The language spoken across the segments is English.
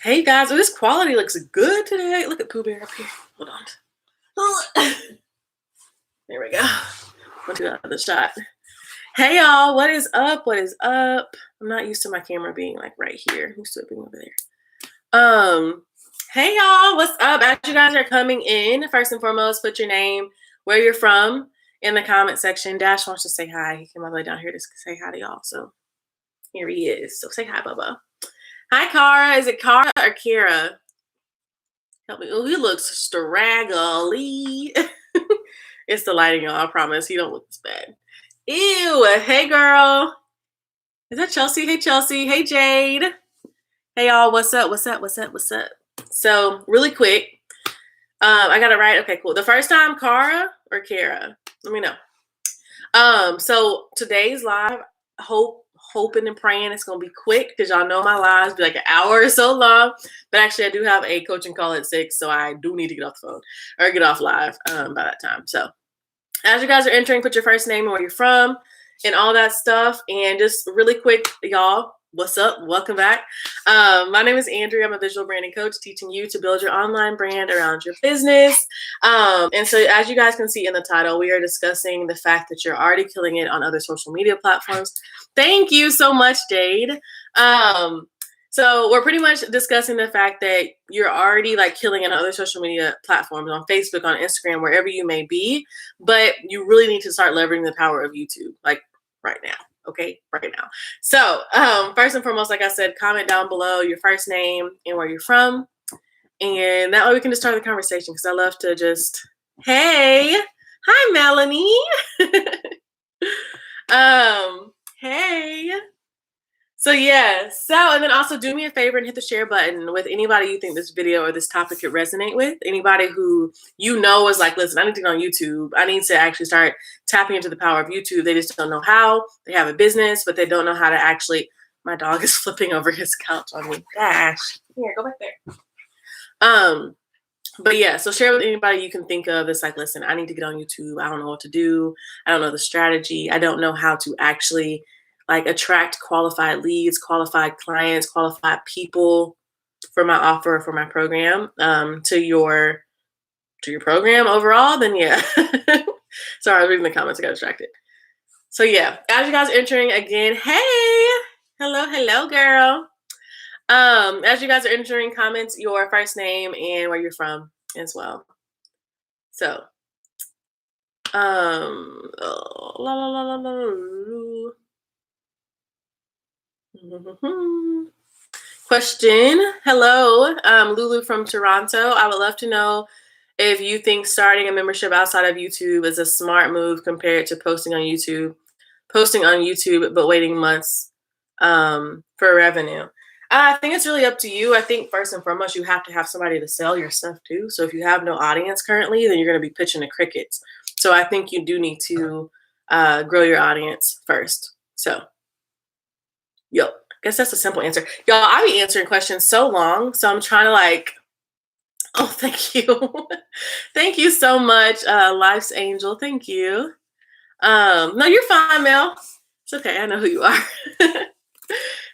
Hey guys, this quality looks good today. Look at Pooh Bear up here. Hold on. There we go. We'll do another shot. Hey y'all, what is up? What is up? I'm not used to my camera being like right here. I'm used to it being over there. Hey y'all, what's up? As you guys are coming in, first and foremost, put your name, where you're from in the comment section. Dash wants to say hi. He came all the way down here to say hi to y'all. So here he is. So say hi, Bubba. Hi, Kara. Is it Kara or Kira? Help me. Oh, he looks straggly. It's the lighting, y'all. I promise. He don't look this bad. Ew. Hey, girl. Is that Chelsea? Hey, Chelsea. Hey, Jade. Hey, y'all. What's up? What's up? What's up? What's up? So, really quick. I got it right. Okay, cool. The first time, Kara or Kara? Let me know. So today's live, hoping and praying it's gonna be quick because y'all know my lives be like an hour or so long. But actually, I do have a coaching call at 6, so I do need to get off the phone or get off live by that time. So as you guys are entering, put your first name and where you're from and all that stuff. And just really quick, y'all, what's up? Welcome back. My name is Andrea. I'm a visual branding coach teaching you to build your online brand around your business. And so as you guys can see in the title, we are discussing the fact that you're already killing it on other social media platforms. Thank you so much, Jade. So we're pretty much discussing the fact that you're already like killing in other social media platforms, on Facebook, on Instagram, wherever you may be, but you really need to start leveraging the power of YouTube, like right now. Okay, right now. So first and foremost, like I said, comment down below your first name and where you're from. And that way we can just start the conversation because I love to just, hey, hi, Melanie. Hey. So yeah, and then also do me a favor and hit the share button with anybody you think this video or this topic could resonate with. Anybody who you know is like, listen, I need to get on YouTube. I need to actually start tapping into the power of YouTube. They just don't know how. They have a business, but they don't know how to actually. My dog is flipping over his couch on me. Dash. Here, go back there. But yeah, so share with anybody you can think of that's like, listen, I need to get on YouTube. I don't know what to do. I don't know the strategy. I don't know how to actually like attract qualified leads, qualified clients, qualified people for my offer, for my program, to your program overall. Then yeah. Sorry, I was reading the comments. I got distracted. So yeah, as you guys are entering again, hey, hello, girl. As you guys are entering, comments your first name and where you're from as well. So, Question. Hello, Lulu from Toronto. I would love to know if you think starting a membership outside of YouTube is a smart move compared to posting on YouTube, but waiting months for revenue. I think it's really up to you. I think first and foremost, you have to have somebody to sell your stuff to. So if you have no audience currently, then you're going to be pitching to crickets. So I think you do need to grow your audience first. So, I guess that's a simple answer. Y'all, I be answering questions so long. So I'm trying to like, oh, thank you. Thank you so much, Life's Angel. Thank you. No, you're fine, Mel. It's okay. I know who you are.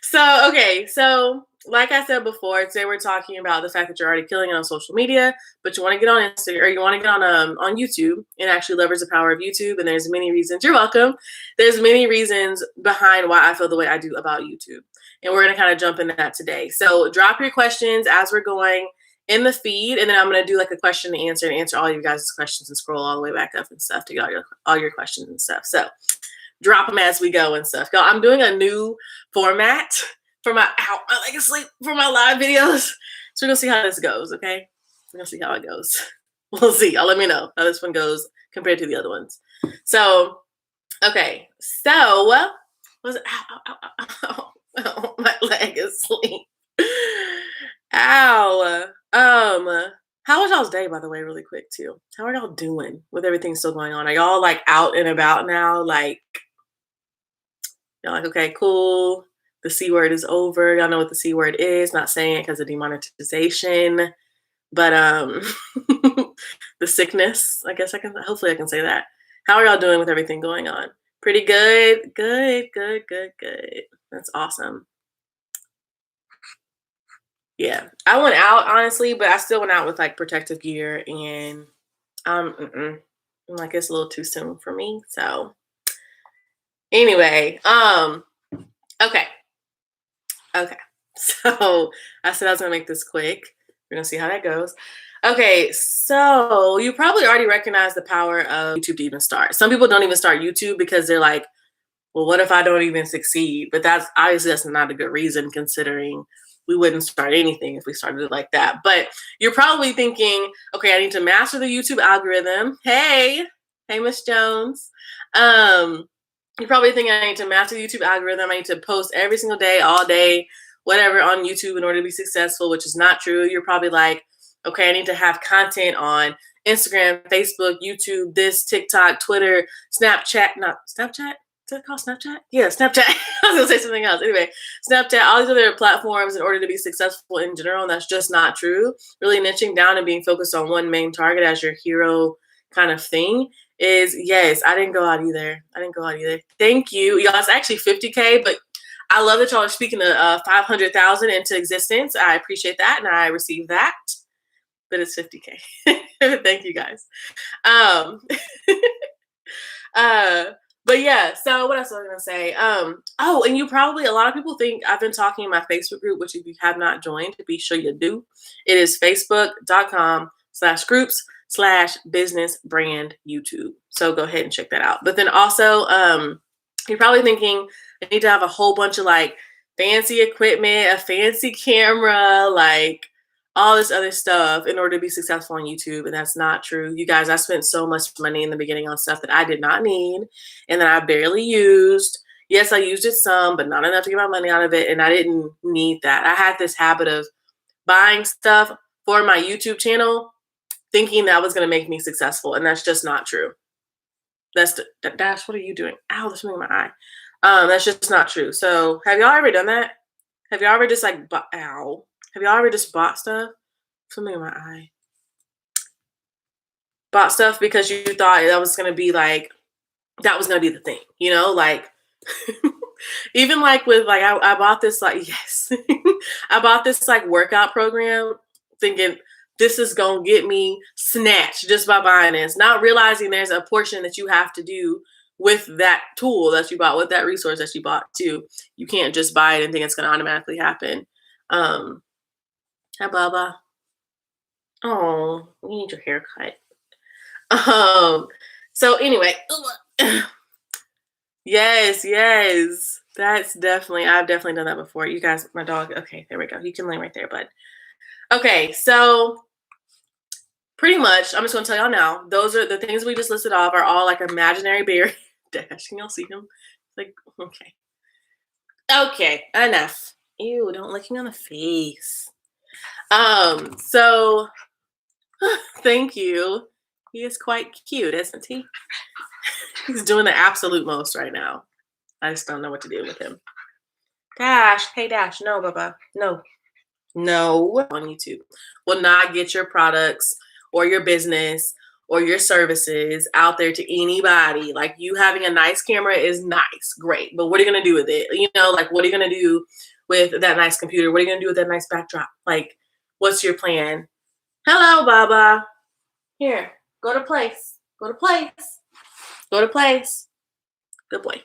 So like I said before, today we're talking about the fact that you're already killing it on social media, but you want to get on Instagram or you want to get on YouTube and actually leverage the power of YouTube. And there's many reasons. You're welcome. There's many reasons behind why I feel the way I do about YouTube. And we're going to kind of jump into that today. So drop your questions as we're going in the feed, and then I'm going to do like a question and answer all you guys' questions and scroll all the way back up and stuff to get all your questions and stuff. So drop them as we go and stuff. Y'all, I'm doing a new format for my for my live videos. So we're gonna see how this goes, okay? We're gonna see how it goes. We'll see. Y'all let me know how this one goes compared to the other ones. So, okay. So, was it? Ow, my leg is asleep. Ow. How was y'all's day, by the way, really quick too? How are y'all doing with everything still going on? Are y'all like out and about now? Like, y'all like, okay, cool. The C word is over. Y'all know what the C word is. Not saying it because of demonetization, but the sickness. I guess hopefully I can say that. How are y'all doing with everything going on? Pretty good. Good. That's awesome. Yeah, I went out honestly, but I still went out with like protective gear and mm-mm. Like it's a little too soon for me. So anyway, okay, okay. So I said I was gonna make this quick. We're gonna see how that goes. Okay, so you probably already recognize the power of YouTube to even start. Some people don't even start YouTube because they're like, well, what if I don't even succeed? But that's not a good reason considering we wouldn't start anything if we started it like that. But you're probably thinking, okay, I need to master the YouTube algorithm. Hey, Miss Jones. You're probably thinking I need to master the YouTube algorithm. I need to post every single day, all day, whatever on YouTube in order to be successful, which is not true. You're probably like, okay, I need to have content on Instagram, Facebook, YouTube, this, TikTok, Twitter, Snapchat, not Snapchat. Is that called Snapchat? Yeah, Snapchat. I was gonna say something else. Anyway, Snapchat, all these other platforms in order to be successful in general, and that's just not true. Really niching down and being focused on one main target as your hero kind of thing is yes. I didn't go out either. Thank you, y'all. It's actually 50K, but I love that y'all are speaking to 500,000 into existence. I appreciate that, and I receive that. But it's 50K. Thank you guys. Um, uh, but yeah, so what else was I gonna say? Oh, and you probably a lot of people think I've been talking in my Facebook group, which if you have not joined, be sure you do. It is facebook.com/groups/business brand YouTube. So go ahead and check that out. But then also, you're probably thinking I need to have a whole bunch of like fancy equipment, a fancy camera, like all this other stuff in order to be successful on YouTube. And that's not true. You guys, I spent so much money in the beginning on stuff that I did not need and that I barely used. Yes, I used it some, but not enough to get my money out of it. And I didn't need that. I had this habit of buying stuff for my YouTube channel thinking that was going to make me successful. And that's just not true. Dash, what are you doing? Ow, there's something in my eye. That's just not true. So have y'all ever done that? Have y'all ever just like, ow. Have y'all ever just bought stuff? Something in my eye. Bought stuff because you thought that was going to be like, that was going to be the thing, you know? Like, even like with like, I bought this like, yes. I bought this like workout program thinking this is going to get me snatched just by buying this. Not realizing there's a portion that you have to do with that tool that you bought, with that resource that you bought too. You can't just buy it and think it's going to automatically happen. Hi, Baba. Oh, you need your haircut. So anyway, yes. I've definitely done that before. You guys, my dog, okay, there we go. You can lay right there, bud. Okay, so pretty much, I'm just gonna tell y'all now, those are the things we just listed off are all like imaginary barriers. Dash, can y'all see him? Like, okay, enough. Ew, don't lick me on the face. So thank you. He is quite cute, isn't he? He's doing the absolute most right now. I just don't know what to do with him. Dash, hey Dash, no, Baba, no on YouTube. Will not get your products or your business or your services out there to anybody. Like you having a nice camera is nice, great, but what are you gonna do with it? You know, like what are you gonna do with that nice computer? What are you gonna do with that nice backdrop? Like, what's your plan? Hello, Baba. Here, go to place. Good boy.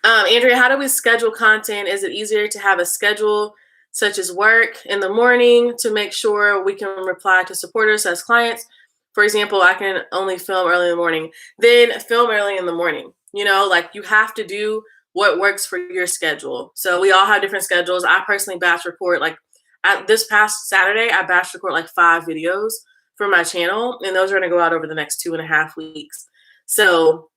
Andrea, how do we schedule content? Is it easier to have a schedule such as work in the morning to make sure we can reply to supporters as clients? For example, I can only film early in the morning. Then film early in the morning. You know, like you have to do what works for your schedule. So we all have different schedules. I personally batch record like this past Saturday, I batch record like 5 videos for my channel, and those are going to go out over the next 2.5 weeks. So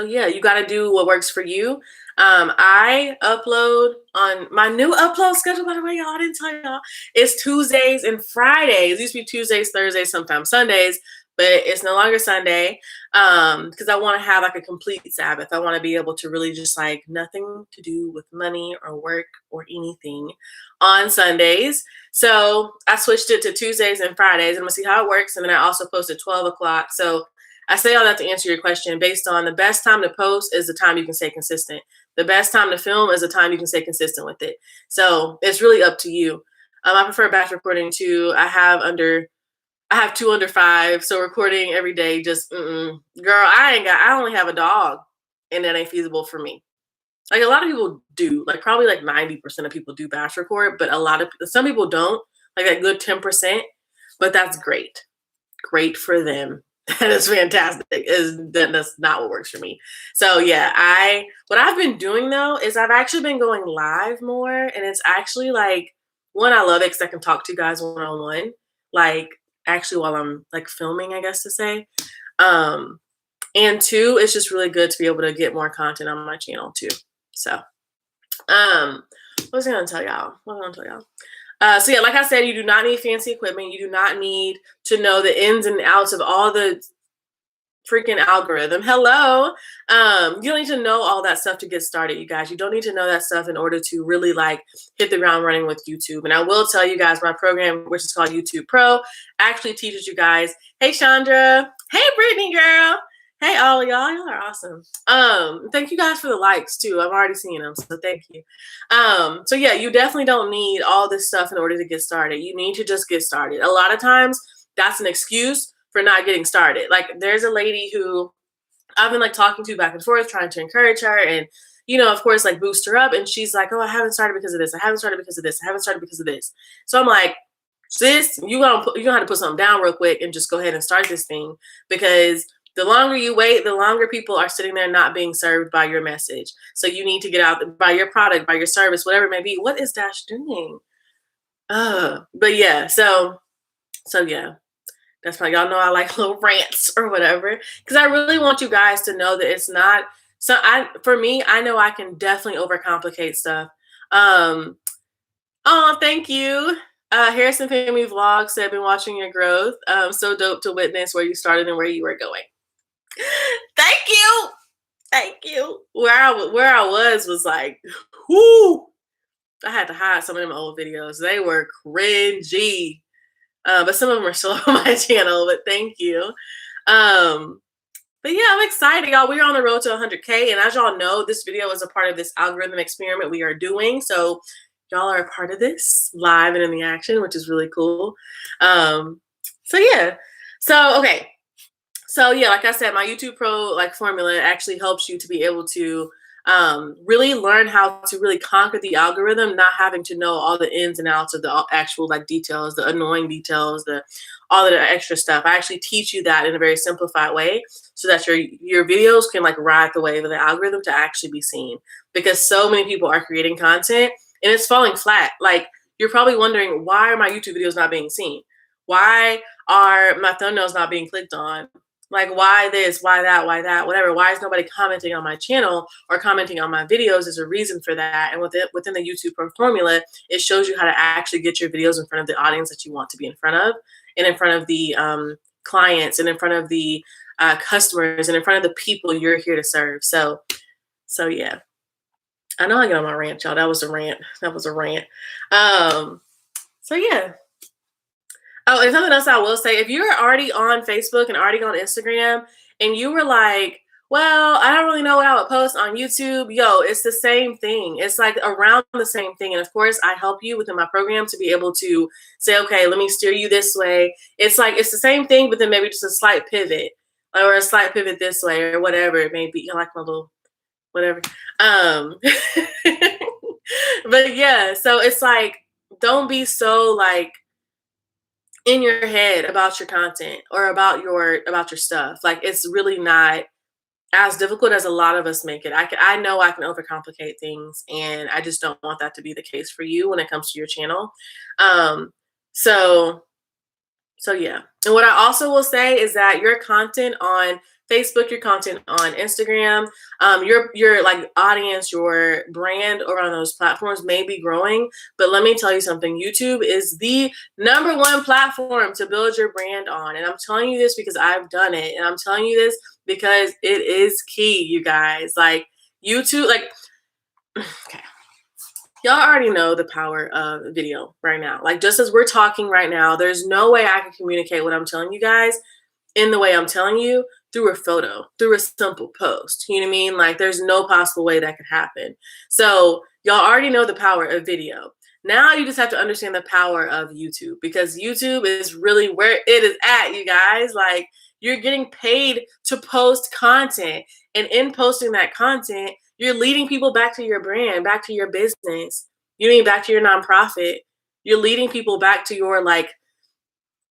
yeah, you got to do what works for you. I upload on my new upload schedule, by the way, y'all, I didn't tell y'all. It's Tuesdays and Fridays. It used to be Tuesdays, Thursdays, sometimes Sundays, but it's no longer Sunday because I want to have like a complete Sabbath. I want to be able to really just like nothing to do with money or work or anything on Sundays. So I switched it to Tuesdays and Fridays. I'm going to see how it works. And then I also post at 12 o'clock. So I say all that to answer your question based on the best time to post is the time you can stay consistent. The best time to film is the time you can stay consistent with it. So it's really up to you. I prefer batch recording too. I have 2 under 5, so recording every day just girl, I only have a dog, and that ain't feasible for me. Like a lot of people do, like probably like 90% of people do batch record, but some people don't, like that good 10%, but that's great. Great for them. That is fantastic. That's not what works for me. So yeah, what I've been doing though is I've actually been going live more, and it's actually like, one, I love it because I can talk to you guys one-on-one, like actually while I'm like filming, I guess to say. And two, it's just really good to be able to get more content on my channel too. So what was I gonna tell y'all? So yeah, like I said, you do not need fancy equipment. You do not need to know the ins and outs of all the freaking algorithm. Hello. You don't need to know all that stuff to get started, you guys. You don't need to know that stuff in order to really like hit the ground running with YouTube. And I will tell you guys, my program, which is called YouTube Pro, actually teaches you guys. Hey, Chandra. Hey, Brittany, girl. Hey, all of y'all. Y'all are awesome. Thank you guys for the likes too. I've already seen them, so thank you. So yeah, you definitely don't need all this stuff in order to get started. You need to just get started. A lot of times that's an excuse for not getting started. Like there's a lady who I've been like talking to back and forth, trying to encourage her and, you know, of course, like boost her up. And she's like, oh, I haven't started because of this. I haven't started because of this. I haven't started because of this. So I'm like, sis, you're gonna have to put something down real quick and just go ahead and start this thing, because the longer you wait, the longer people are sitting there not being served by your message. So you need to get out by your product, by your service, whatever it may be. What is Dash doing? But yeah, so yeah. That's why y'all know I like little rants or whatever, because I really want you guys to know that it's not. So for me, I know I can definitely overcomplicate stuff. Oh, thank you. Harrison Family Vlog said, been watching your growth. So dope to witness where you started and where you were going. Thank you. Where I was like, whoo. I had to hide some of them old videos. They were cringy. But some of them are still on my channel, but thank you. But yeah, I'm excited, y'all. We're on the road to 100K. And as y'all know, this video is a part of this algorithm experiment we are doing. So y'all are a part of this live and in the action, which is really cool. So yeah. So, okay. So yeah, like I said, my YouTube Pro like formula actually helps you to be able to really learn how to really conquer the algorithm, not having to know all the ins and outs of the actual like details, the annoying details, all of the extra stuff. I actually teach you that in a very simplified way so that your videos can like ride the wave of the algorithm to actually be seen, because so many people are creating content and it's falling flat. Like you're probably wondering, why are my YouTube videos not being seen? Why are my thumbnails not being clicked on? Like, why this, why that, whatever. Why is nobody commenting on my channel or commenting on my videos? There's a reason for that. And within the YouTube Pro formula, it shows you how to actually get your videos in front of the audience that you want to be in front of, and in front of the clients, and in front of the customers, and in front of the people you're here to serve. So yeah. I know I get on my rant, y'all. That was a rant. So yeah. Oh, and something else I will say, if you're already on Facebook and already on Instagram and you were like, well, I don't really know what I would post on YouTube, it's the same thing. It's like around the same thing. And of course, I help you within my program to be able to say, okay, let me steer you this way. It's like, it's the same thing, but then maybe just a slight pivot, or a slight pivot this way, or whatever it may be. I like my little, whatever. But yeah, so it's like, don't be so like in your head about your content or about your stuff. Like, it's really not as difficult as a lot of us make it. I know I can overcomplicate things, and I just don't want that to be the case for you when it comes to your channel. So yeah. And what I also will say is that your content on Facebook, your content on Instagram, your like audience, your brand around those platforms may be growing, but let me tell you something. YouTube is the #1 platform to build your brand on. And I'm telling you this because I've done it. And I'm telling you this because it is key, you guys. Like YouTube, like, okay. Y'all already know the power of video right now. Like, just as we're talking right now, there's no way I can communicate what I'm telling you guys in the way I'm telling you through a photo, through a simple post. You know what I mean? Like there's no possible way that could happen. So y'all already know the power of video. Now you just have to understand the power of YouTube, because YouTube is really where it is at, you guys. Like you're getting paid to post content, and in posting that content, you're leading people back to your brand, back to your business. You mean back to your nonprofit. You're leading people back to your like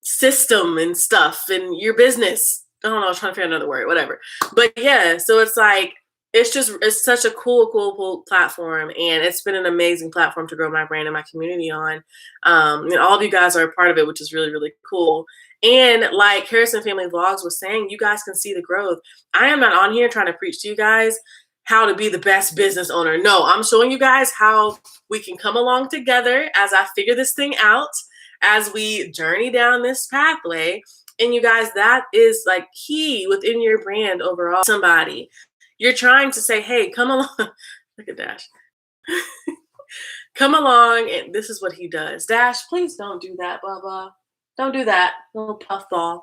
system and stuff and your business. I don't know, I was trying to figure out another word, whatever. But yeah, so it's like, it's such a cool platform, and it's been an amazing platform to grow my brand and my community on. And all of you guys are a part of it, which is really, really cool. And like Harrison Family Vlogs was saying, you guys can see the growth. I am not on here trying to preach to you guys how to be the best business owner. No, I'm showing you guys how we can come along together as I figure this thing out, as we journey down this pathway. And you guys, that is like key within your brand overall. Somebody, you're trying to say, hey, come along. Look at Dash. Come along. And this is what he does. Dash, please don't do that, blah, blah. Don't do that, little puffball.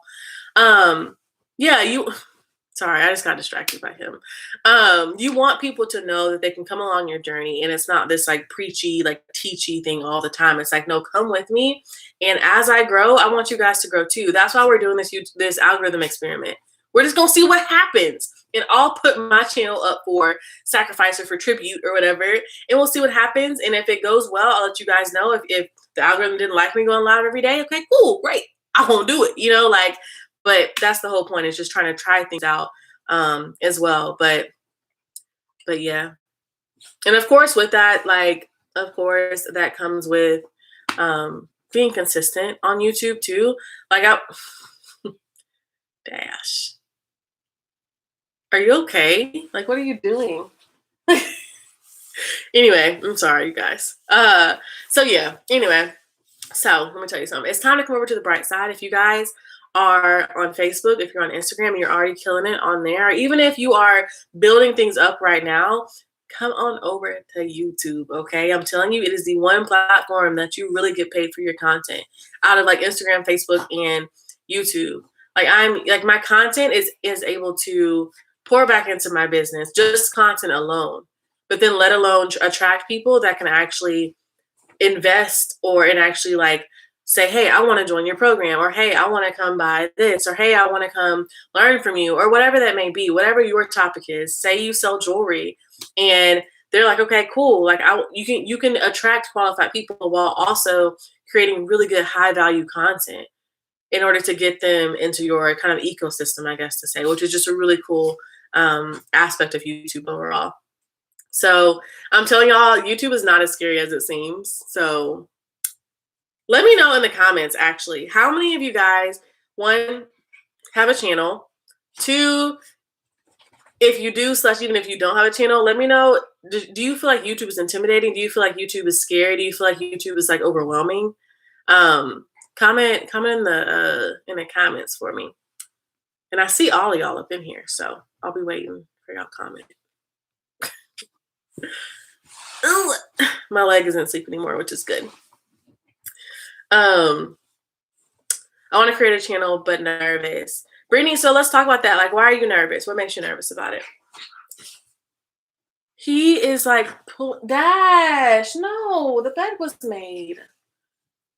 Yeah, sorry, I just got distracted by him. You want people to know that they can come along your journey, and it's not this like preachy, like teachy thing all the time. It's like, no, come with me. And as I grow, I want you guys to grow too. That's why we're doing this algorithm experiment. We're just gonna see what happens. And I'll put my channel up for sacrifice or for tribute or whatever, and we'll see what happens. And if it goes well, I'll let you guys know. If the algorithm didn't like me going live every day, okay, cool, great. I won't do it, you know, like, but that's the whole point, is just trying to try things out as well. But yeah. And of course with that, like, of course that comes with being consistent on YouTube too. Like Dash. Are you okay? Like, what are you doing? Anyway, I'm sorry, you guys. So yeah, anyway. So let me tell you something. It's time to come over to the bright side. If you guys are on Facebook, if you're on Instagram, and you're already killing it on there, or even if you are building things up right now, come on over to YouTube, okay? I'm telling you, it is the one platform that you really get paid for your content out of like Instagram, Facebook, and YouTube. Like my content is able to pour back into my business, just content alone, but then let alone attract people that can actually invest and actually like say, hey, I want to join your program, or hey, I want to come buy this, or hey, I want to come learn from you, or whatever that may be, whatever your topic is. Say you sell jewelry and they're like, okay, cool. Like you can attract qualified people while also creating really good high value content in order to get them into your kind of ecosystem, I guess to say, which is just a really cool aspect of YouTube overall. So I'm telling y'all, YouTube is not as scary as it seems. So let me know in the comments, actually, how many of you guys, one, have a channel, two, if you do, / even if you don't have a channel, let me know. Do you feel like YouTube is intimidating? Do you feel like YouTube is scary? Do you feel like YouTube is like overwhelming? Comment in the comments for me. And I see all of y'all up in here, so I'll be waiting for y'all comment. Ooh, my leg isn't asleep anymore, which is good. I want to create a channel, but nervous. Brittany, so let's talk about that. Like, why are you nervous? What makes you nervous about it? He is like, Dash, no, the bed was made.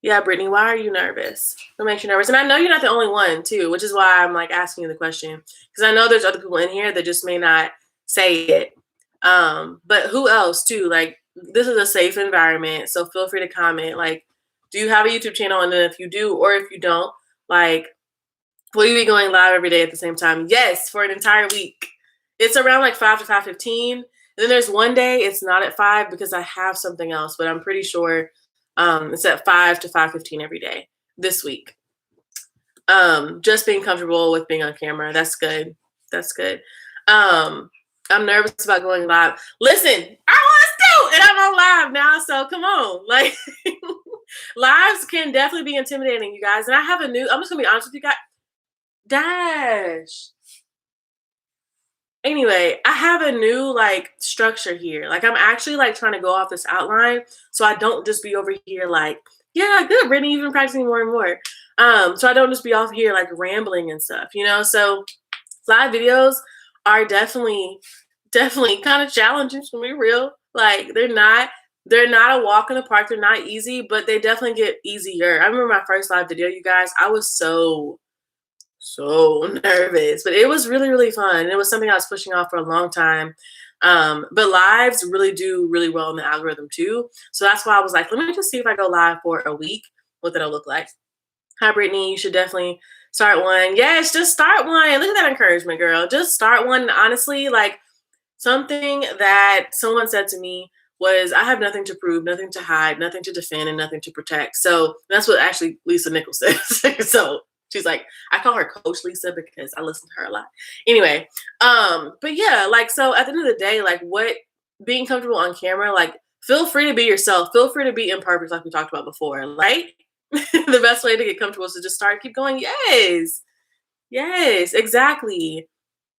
Yeah, Brittany, why are you nervous? What makes you nervous? And I know you're not the only one, too, which is why I'm like asking you the question. Because I know there's other people in here that just may not say it. But who else, too? Like, this is a safe environment, so feel free to comment. Like, do you have a YouTube channel? And then if you do, or if you don't, like, will you be going live every day at the same time? Yes, for an entire week. It's around like 5 to 5:15. And then there's one day it's not at 5 because I have something else, but I'm pretty sure it's at 5 to 5:15 every day this week. Just being comfortable with being on camera. That's good. That's good. I'm nervous about going live. Listen, I was too, and I'm on live now, so come on. Like, lives can definitely be intimidating, you guys. And I have I'm just gonna be honest with you guys. Dash. Anyway, I have a new like structure here. Like, I'm actually like trying to go off this outline so I don't just be over here like, yeah, good, Brittany, you've been practicing more and more. So I don't just be off here like rambling and stuff, you know? So Live videos are definitely kind of challenging, to be real. Like they're not a walk in the park. They're not easy, but they definitely get easier. I remember my first live video, you guys. I was so nervous, but it was really, really fun. It was something I was pushing off for a long time. But lives really do really well in the algorithm too. So that's why I was like, let me just see if I go live for a week, what that'll look like. Hi, Brittany. You should definitely start one. Yes, just start one. Look at that encouragement, girl. Just start one. Honestly, like something that someone said to me was, I have nothing to prove, nothing to hide, nothing to defend, and nothing to protect. So that's what actually Lisa Nichols says. So she's like, I call her Coach Lisa because I listen to her a lot. Anyway, but yeah, like, so at the end of the day, like what being comfortable on camera, like feel free to be yourself. Feel free to be imperfect, like we talked about before, right? The best way to get comfortable is to just start, keep going. Yes. Yes, exactly.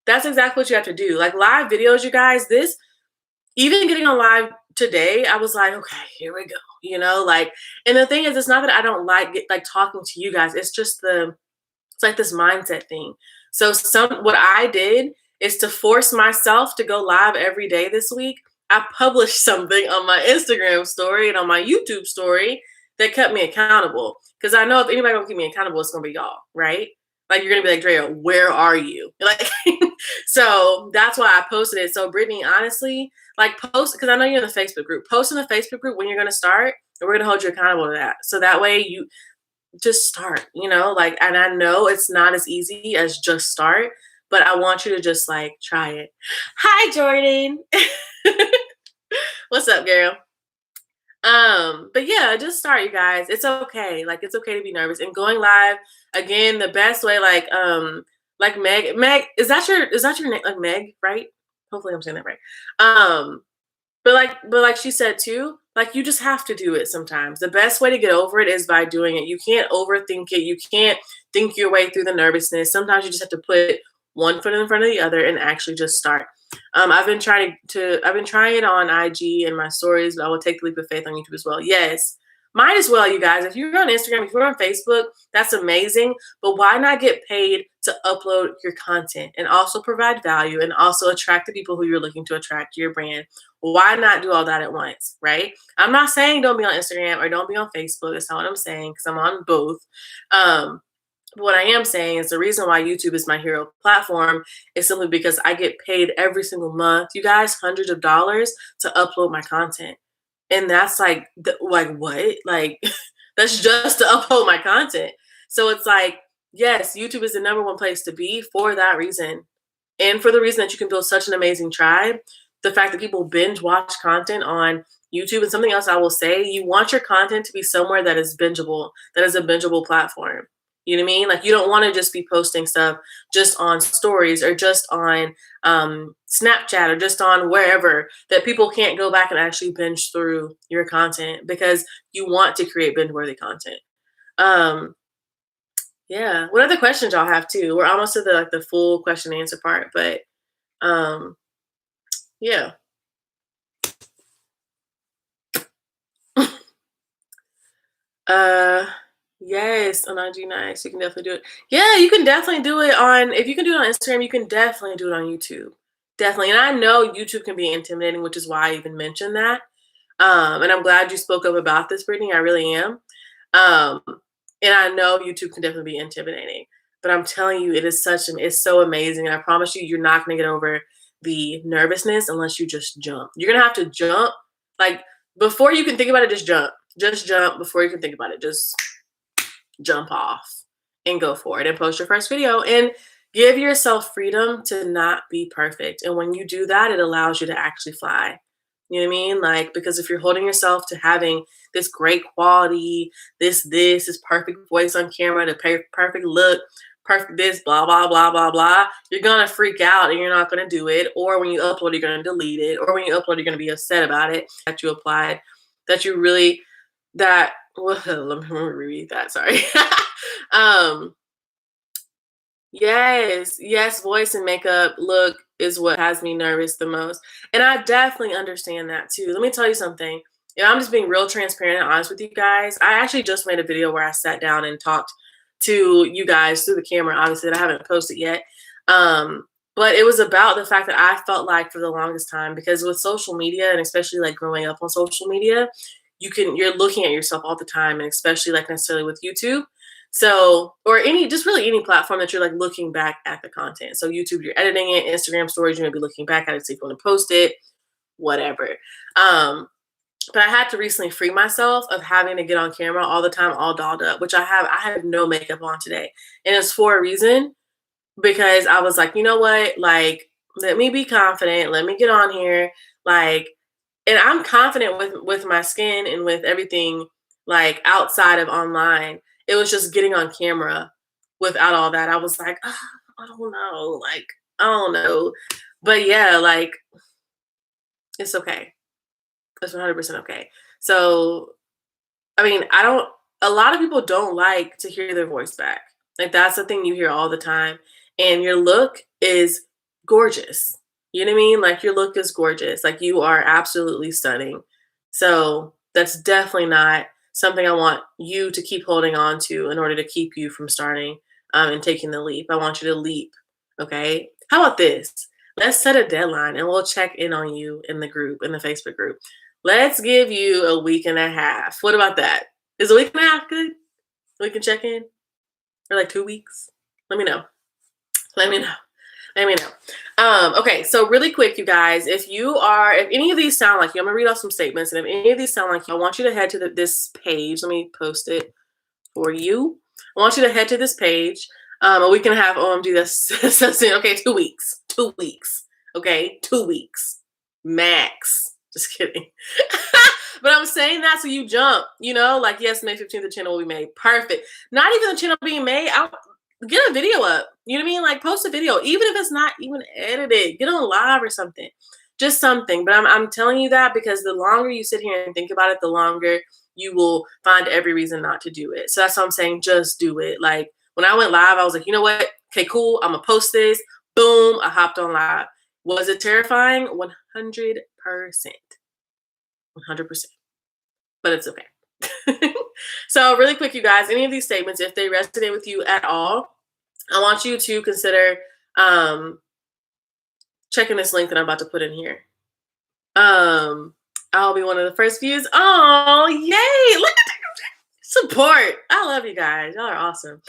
That's exactly what you have to do. Like live videos, you guys, this, even getting on live today, I was like, okay, here we go. You know, like, and the thing is, it's not that I don't like talking to you guys. It's just it's like this mindset thing. So what I did is to force myself to go live every day this week. I published something on my Instagram story and on my YouTube story that kept me accountable. Because I know if anybody gonna keep me accountable, it's gonna be y'all, right? Like you're gonna be like, Drea, where are you? Like, so that's why I posted it. So Brittany, honestly, like post, because I know you're in the Facebook group. Post in the Facebook group when you're gonna start, and we're gonna hold you accountable to that. So that way you just start, you know, like, and I know it's not as easy as just start, but I want you to just like try it. Hi, Jordan. What's up, girl? But yeah, just start, you guys. It's okay. Like it's okay to be nervous. And going live again, the best way, like Meg, is that your name? Like Meg, right? Hopefully I'm saying that right. But like she said too, like you just have to do it sometimes. The best way to get over it is by doing it. You can't overthink it. You can't think your way through the nervousness. Sometimes you just have to put one foot in front of the other and actually just start. I've been trying it on IG and my stories, but I will take the leap of faith on YouTube as well. Yes. Might as well, you guys. If you're on Instagram, if you're on Facebook, that's amazing. But why not get paid to upload your content and also provide value and also attract the people who you're looking to attract to your brand? Why not do all that at once, right? I'm not saying don't be on Instagram or don't be on Facebook. That's not what I'm saying because I'm on both. What I am saying is the reason why YouTube is my hero platform is simply because I get paid every single month, you guys, hundreds of dollars to upload my content. And that's like what? Like that's just to upload my content. So it's like, yes, YouTube is the #1 place to be for that reason. And for the reason that you can build such an amazing tribe, the fact that people binge watch content on YouTube. And something else I will say, you want your content to be somewhere that is bingeable, that is a bingeable platform. You know what I mean? Like you don't want to just be posting stuff just on stories or just on Snapchat or just on wherever that people can't go back and actually binge through your content because you want to create binge-worthy content. Yeah. What other questions y'all have too? We're almost to the full question and answer part, but yeah. Yes, on IG Nice, you can definitely do it. Yeah, you can definitely do it if you can do it on Instagram, you can definitely do it on YouTube. Definitely. And I know YouTube can be intimidating, which is why I even mentioned that. And I'm glad you spoke up about this, Brittany. I really am. Um, and I know YouTube can definitely be intimidating, but I'm telling you, it's so amazing. And I promise you, you're not going to get over the nervousness unless you just jump. You're going to have to jump. Like before you can think about it, just jump. Just jump before you can think about it. Just jump off and go for it and post your first video and give yourself freedom to not be perfect. And when you do that, it allows you to actually fly. You know what I mean? Like, because if you're holding yourself to having this great quality, this perfect voice on camera, the perfect look, perfect this, blah, blah, blah, blah, blah, you're going to freak out and you're not going to do it. Or when you upload, you're going to delete it. Or when you upload, you're going to be upset about it that you applied, that you really, that, well, let me reread that, sorry. Yes, voice and makeup look is what has me nervous the most. And I definitely understand that too. Let me tell you something. Yeah, I'm just being real transparent and honest with you guys. I actually just made a video where I sat down and talked to you guys through the camera, obviously, that I haven't posted yet. But it was about the fact that I felt like for the longest time, because with social media and especially like growing up on social media, you're looking at yourself all the time, and especially like necessarily with YouTube. So, or just really any platform that you're like looking back at the content. So YouTube, you're editing it, Instagram stories, you're gonna be looking back at it, see if you want to post it, whatever. Um, but I had to recently free myself of having to get on camera all the time, all dolled up, which I have no makeup on today. And it's for a reason, because I was like, you know what? Like, let me be confident. Let me get on here. Like, and I'm confident with my skin and with everything like outside of online. It was just getting on camera without all that. I was like, I don't know. Like, I don't know. But yeah, like it's okay. It's 100% okay. So, I mean, a lot of people don't like to hear their voice back. Like, that's the thing you hear all the time. And your look is gorgeous. You know what I mean? Like, your look is gorgeous. Like, you are absolutely stunning. So, that's definitely not something I want you to keep holding on to in order to keep you from starting and taking the leap. I want you to leap. Okay. How about this? Let's set a deadline and we'll check in on you in the group, in the Facebook group. Let's give you a week and a half. What about that? Is a week and a half good? We can check in? Or like 2 weeks? Let me know. Let me know. Let me know. Okay, so really quick, you guys, if any of these sound like you, I'm gonna read off some statements, and if any of these sound like you, I want you to head to this page. Let me post it for you. I want you to head to this page. A week and a half, OMG, that's so soon. Okay, 2 weeks. 2 weeks. Okay, 2 weeks. Max. Just kidding. But I'm saying that so you jump, like, yes, May 15th, the channel will be made. Perfect. Not even the channel being made. Get a video up. You know what I mean? Like, post a video, even if it's not even edited. Get on live or something. Just something. But I'm telling you that because the longer you sit here and think about it, the longer you will find every reason not to do it. So that's what I'm saying. Just do it. Like, when I went live, I was like, you know what? Okay, cool. I'm going to post this. Boom. I hopped on live. Was it terrifying? 100%. 100%. But it's okay. So really quick, you guys, any of these statements, if they resonate with you at all, I want you to consider checking this link that I'm about to put in here. I'll be one of the first views. Oh, yay. Look at that support. I love you guys. Y'all are awesome.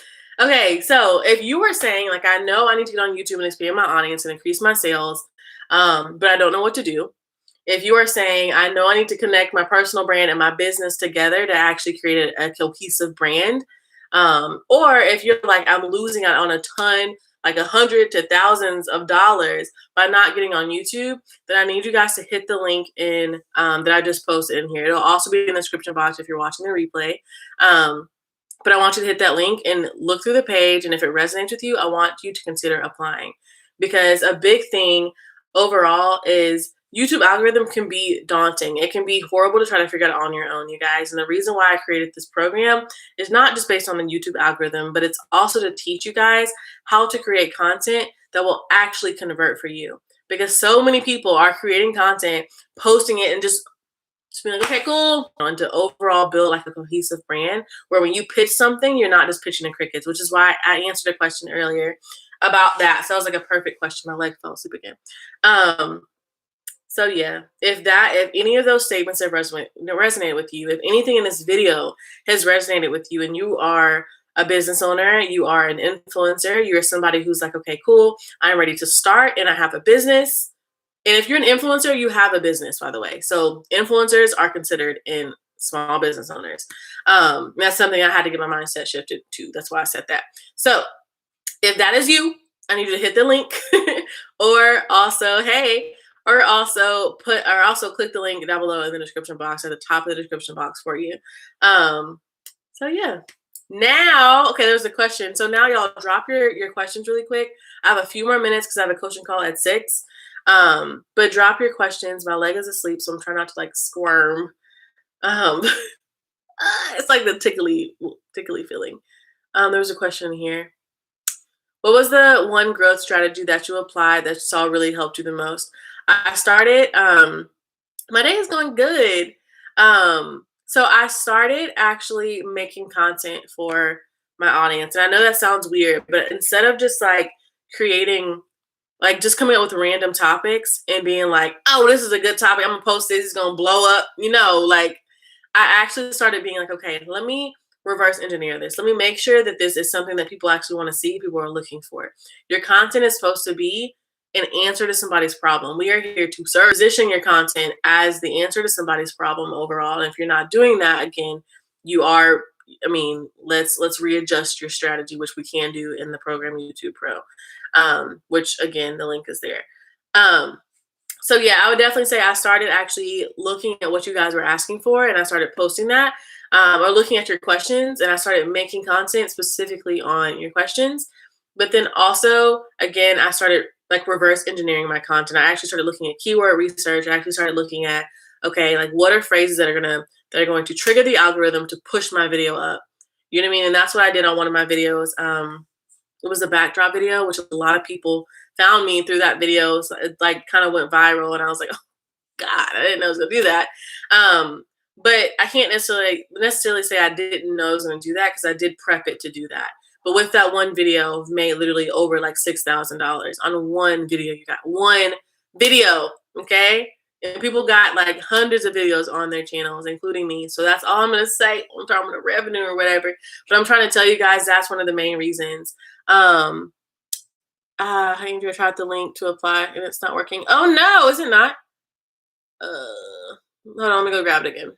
Okay, so if you were saying, like, I know I need to get on YouTube and expand my audience and increase my sales, but I don't know what to do. If you are saying, I know I need to connect my personal brand and my business together to actually create a cohesive brand, or if you're like, I'm losing out on a ton, like $100 to thousands of dollars by not getting on YouTube, then I need you guys to hit the link in that I just posted in here. It'll also be in the description box if you're watching the replay. But I want you to hit that link and look through the page. And if it resonates with you, I want you to consider applying, because a big thing overall is YouTube algorithm can be daunting. It can be horrible to try to figure out on your own, you guys. And the reason why I created this program is not just based on the YouTube algorithm, but it's also to teach you guys how to create content that will actually convert for you. Because so many people are creating content, posting it, and just being like, okay, cool. And to overall build like a cohesive brand where when you pitch something, you're not just pitching to crickets, which is why I answered a question earlier about that. So that was like a perfect question. My leg fell asleep again. So yeah, if any of those statements have resonated with you, if anything in this video has resonated with you, and you are a business owner, you are an influencer, you're somebody who's like, okay, cool, I'm ready to start and I have a business. And if you're an influencer, you have a business, by the way. So influencers are considered in small business owners. That's something I had to get my mindset shifted to. That's why I said that. So if that is you, I need you to hit the link or also click the link down below in the description box, at the top of the description box for you. So yeah. Now, okay, there's a question. So now y'all drop your questions really quick. I have a few more minutes because I have a coaching call at 6. But drop your questions. My leg is asleep, so I'm trying not to like squirm. It's like the tickly feeling. There's a question here. What was the one growth strategy that you applied that you saw really helped you the most? I started, my day is going good. So I started actually making content for my audience. And I know that sounds weird, but instead of just like creating, like just coming up with random topics and being like, oh, this is a good topic. I'm gonna post this. It's gonna blow up. Like I actually started being like, okay, let me reverse engineer this. Let me make sure that this is something that people actually want to see. People are looking for. Your content is supposed to be an answer to somebody's problem. We are here to position your content as the answer to somebody's problem overall. And if you're not doing that, again, you are. Let's readjust your strategy, which we can do in the program YouTube Pro. Which again, the link is there. So yeah, I would definitely say I started actually looking at what you guys were asking for, and I started posting that, or looking at your questions, and I started making content specifically on your questions. But then also, again, I started like reverse engineering my content. I actually started looking at keyword research. I actually started looking at, okay, like what are phrases that are going to trigger the algorithm to push my video up. You know what I mean? And that's what I did on one of my videos. It was a backdrop video, which a lot of people found me through that video. So it like kind of went viral, and I was like, oh God, I didn't know I was gonna do that. But I can't necessarily say I didn't know I was gonna do that, because I did prep it to do that. But with that one video, I've made literally over like $6,000 on one video. You got one video, okay? And people got like hundreds of videos on their channels, including me. So that's all I'm gonna say. I'm talking about revenue or whatever. But I'm trying to tell you guys that's one of the main reasons. Andrea tried the link to apply and it's not working. Oh no, is it not? Hold on, let me go grab it again.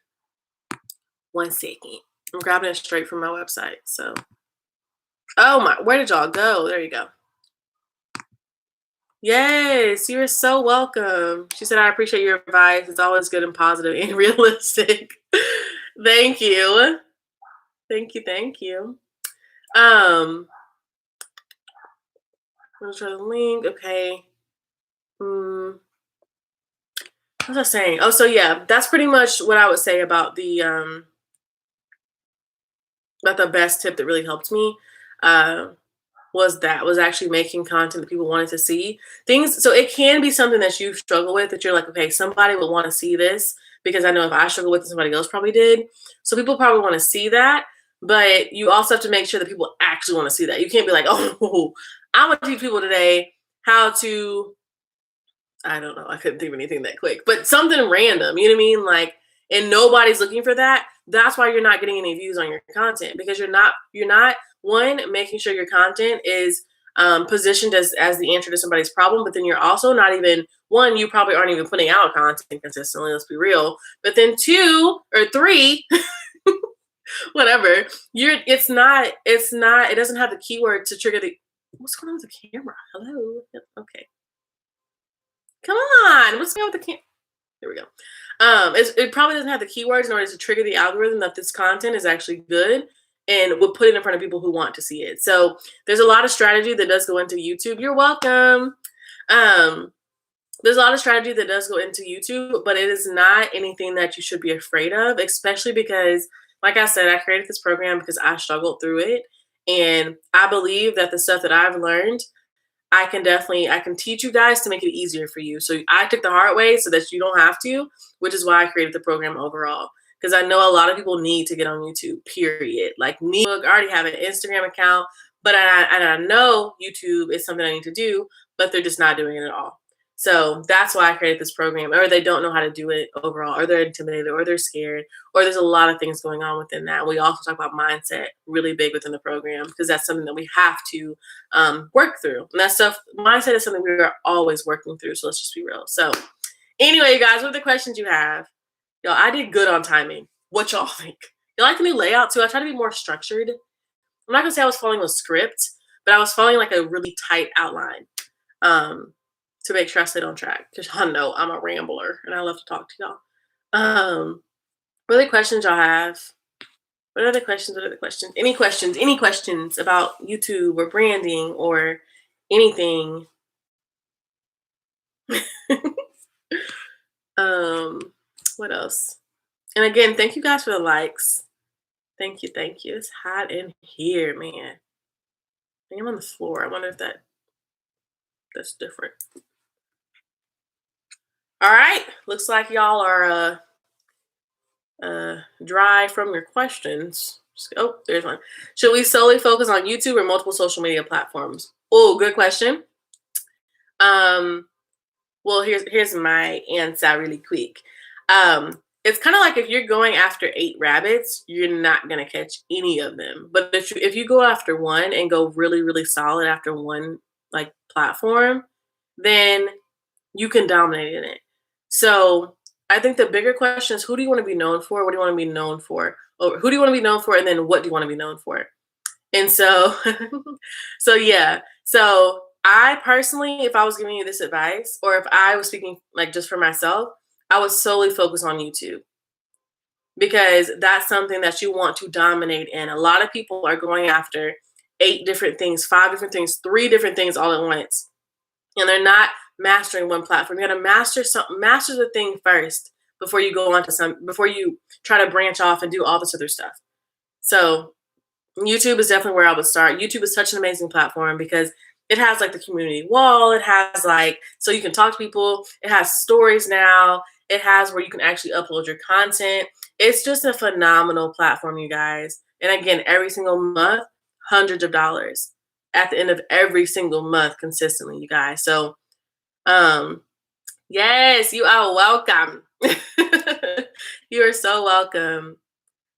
1 second. I'm grabbing it straight from my website. So, oh my, where did y'all go? There you go. Yes, you're so welcome. She said, I appreciate your advice. It's always good and positive and realistic. Thank you. Thank you. I'll try the link. Okay. What was I saying? Oh, so yeah, that's pretty much what I would say about the best tip that really helped me. Was actually making content that people wanted to see. Things, so it can be something that you struggle with, that you're like, okay, somebody would want to see this, because I know if I struggle with it, somebody else probably did. So people probably want to see that, but you also have to make sure that people actually want to see that. You can't be like, oh, I want to teach people today how to, I don't know, I couldn't think of anything that quick, but something random, you know what I mean? Like, and nobody's looking for that. That's why you're not getting any views on your content, because you're not one, making sure your content is positioned as the answer to somebody's problem, but then you're also not even, one, you probably aren't even putting out content consistently, let's be real. But then 2 or 3, whatever, it doesn't have the keyword to trigger the, what's going on with the camera? Hello? Okay. Come on, what's going on with the camera? There we go. It probably doesn't have the keywords in order to trigger the algorithm that this content is actually good, and would put it in front of people who want to see it. So there's a lot of strategy that does go into YouTube. You're welcome. There's a lot of strategy that does go into YouTube, but it is not anything that you should be afraid of, especially because, like I said, I created this program because I struggled through it. And I believe that the stuff that I've learned, I can teach you guys to make it easier for you. So I took the hard way so that you don't have to, which is why I created the program overall. Because I know a lot of people need to get on YouTube, period. Like me, I already have an Instagram account, but I know YouTube is something I need to do, but they're just not doing it at all. So that's why I created this program, or they don't know how to do it overall, or they're intimidated, or they're scared, or there's a lot of things going on within that. We also talk about mindset really big within the program, because that's something that we have to work through. And that stuff, mindset is something we are always working through. So let's just be real. So anyway, you guys, what are the questions you have? Yo, I did good on timing. What y'all think? You like the new layout too? I try to be more structured. I'm not gonna say I was following a script, but I was following like a really tight outline. To make sure I stayed on track, because y'all know I'm a rambler and I love to talk to y'all. What other questions y'all have? What other questions? Any questions about YouTube or branding or anything? What else? And again, thank you guys for the likes. Thank you. It's hot in here, man. I think I'm on the floor. I wonder if that's different. All right, looks like y'all are dry from your questions. Oh, there's one. Should we solely focus on YouTube or multiple social media platforms? Oh, good question. Well, here's my answer really quick. It's kind of like if you're going after 8 rabbits, you're not gonna catch any of them. But if you go after one and go really really solid after one like platform, then you can dominate in it. So I think the bigger question is, who do you want to be known for? What do you want to be known for? Or who do you want to be known for? And then what do you want to be known for? And so, so yeah. So I personally, if I was giving you this advice, or if I was speaking like just for myself, I would solely focus on YouTube because that's something that you want to dominate in. A lot of people are going after 8 different things, 5 different things, 3 different things all at once, and they're not mastering one platform. You got to master the thing first before you go on to before you try to branch off and do all this other stuff. So YouTube is definitely where I would start. YouTube is such an amazing platform because it has like the community wall. It has like, so you can talk to people. It has stories now. It has where you can actually upload your content. It's just a phenomenal platform, you guys. And again, every single month, hundreds of dollars at the end of every single month consistently, you guys. So, yes, you are welcome. You are so welcome.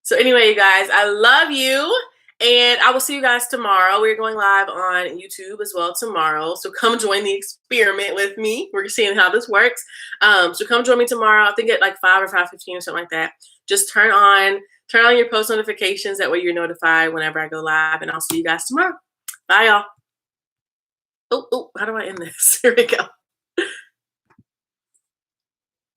So anyway, you guys, I love you. And I will see you guys tomorrow. We're going live on YouTube as well tomorrow. So come join the experiment with me. We're seeing how this works. So come join me tomorrow. I think at like 5 or 5:15 or something like that. Just turn on your post notifications. That way you're notified whenever I go live. And I'll see you guys tomorrow. Bye, y'all. Oh, how do I end this? Here we go.